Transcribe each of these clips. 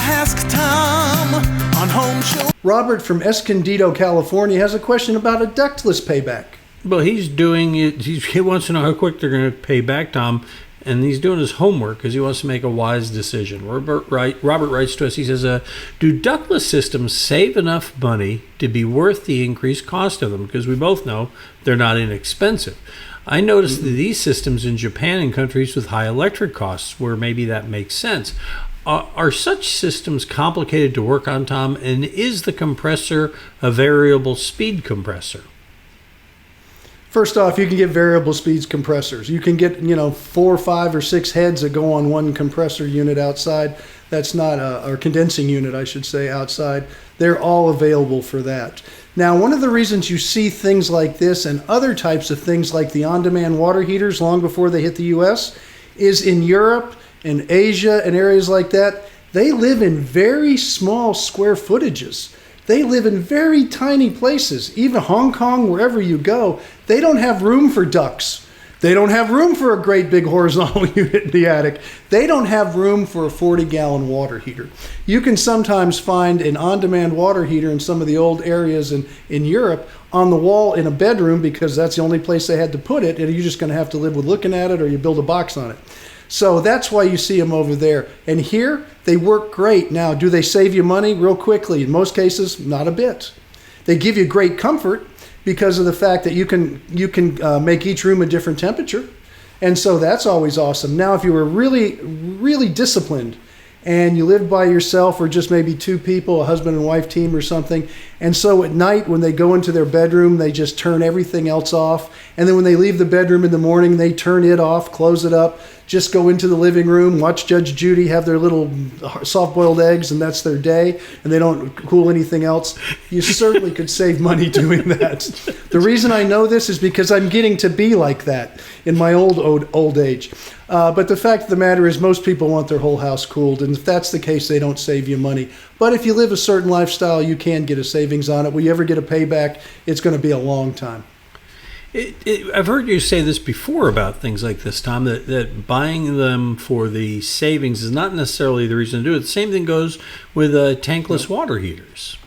Ask Tom on Home Show. Robert from Escondido, California has a question about a ductless payback. Well, he's doing it. He wants to know how quick they're going to pay back, Tom. And he's doing his homework because he wants to make a wise decision. Robert writes to us, he says, do ductless systems save enough money to be worth the increased cost of them? Because we both know they're not inexpensive. I noticed that these systems in Japan and countries with high electric costs, where maybe that makes sense. Are such systems complicated to work on, Tom? And is the compressor a variable speed compressor? First off, you can get variable speeds compressors. You can get, 4, 5, or 6 heads that go on one compressor unit outside. That's not or condensing unit, I should say, outside. They're all available for that. Now, one of the reasons you see things like this and other types of things like the on-demand water heaters long before they hit the U.S. is in Europe and Asia and areas like that, they live in very small square footages. They live in very tiny places. Even Hong Kong, wherever you go, they don't have room for ducts. They don't have room for a great big horizontal unit in the attic. They don't have room for a 40-gallon water heater. You can sometimes find an on-demand water heater in some of the old areas in Europe on the wall in a bedroom because that's the only place they had to put it, and you're just going to have to live with looking at it or you build a box on it. So that's why you see them over there. And here, they work great. Now, do they save you money real quickly? In most cases, not a bit. They give you great comfort because of the fact that you can make each room a different temperature. And so that's always awesome. Now, if you were really, really disciplined and you lived by yourself or just maybe 2 people, a husband and wife team or something, and so at night when they go into their bedroom, they just turn everything else off. And then when they leave the bedroom in the morning, they turn it off, close it up, just go into the living room, watch Judge Judy have their little soft-boiled eggs, and that's their day, and they don't cool anything else. You certainly could save money doing that. The reason I know this is because I'm getting to be like that in my old age. But the fact of the matter is most people want their whole house cooled, and if that's the case, they don't save you money. But if you live a certain lifestyle, you can get a savings on it. Will you ever get a payback? It's going to be a long time. I've heard you say this before about things like this, Tom, that buying them for the savings is not necessarily the reason to do it. The same thing goes with tankless water heaters.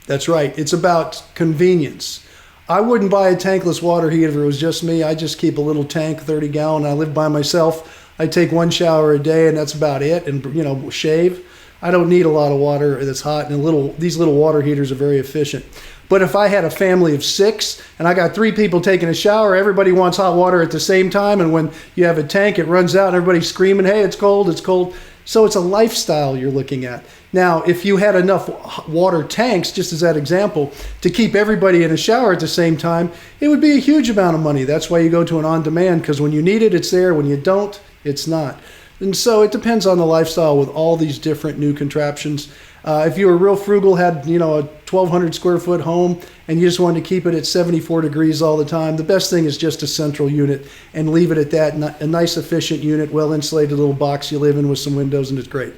That's right. It's about convenience. I wouldn't buy a tankless water heater if it was just me. I just keep a little tank, 30-gallon. I live by myself. I take 1 shower a day, and that's about it, and, shave. I don't need a lot of water that's hot, and these little water heaters are very efficient. But if I had a family of 6 and I got 3 people taking a shower, everybody wants hot water at the same time. And when you have a tank, it runs out and everybody's screaming, hey, it's cold, it's cold. So it's a lifestyle you're looking at. Now, if you had enough water tanks, just as that example, to keep everybody in a shower at the same time, it would be a huge amount of money. That's why you go to an on-demand, because when you need it, it's there. When you don't, it's not. And so it depends on the lifestyle with all these different new contraptions. If you were real frugal, had a 1,200 square foot home, and you just wanted to keep it at 74 degrees all the time, the best thing is just a central unit and leave it at that. A nice, efficient unit, well insulated little box you live in with some windows, and it's great.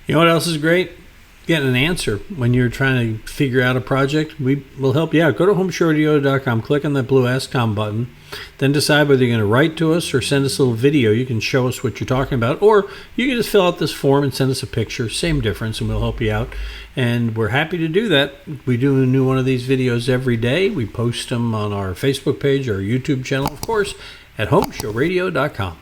You know what else is great? Getting an answer when you're trying to figure out a project. We will help you out. Go to HomeShowRadio.com, click on that blue Ask Tom button, then decide whether you're going to write to us or send us a little video. You can show us what you're talking about, or you can just fill out this form and send us a picture. Same difference, and we'll help you out. And we're happy to do that. We do a new one of these videos every day. We post them on our Facebook page, our YouTube channel, of course, at HomeShowRadio.com.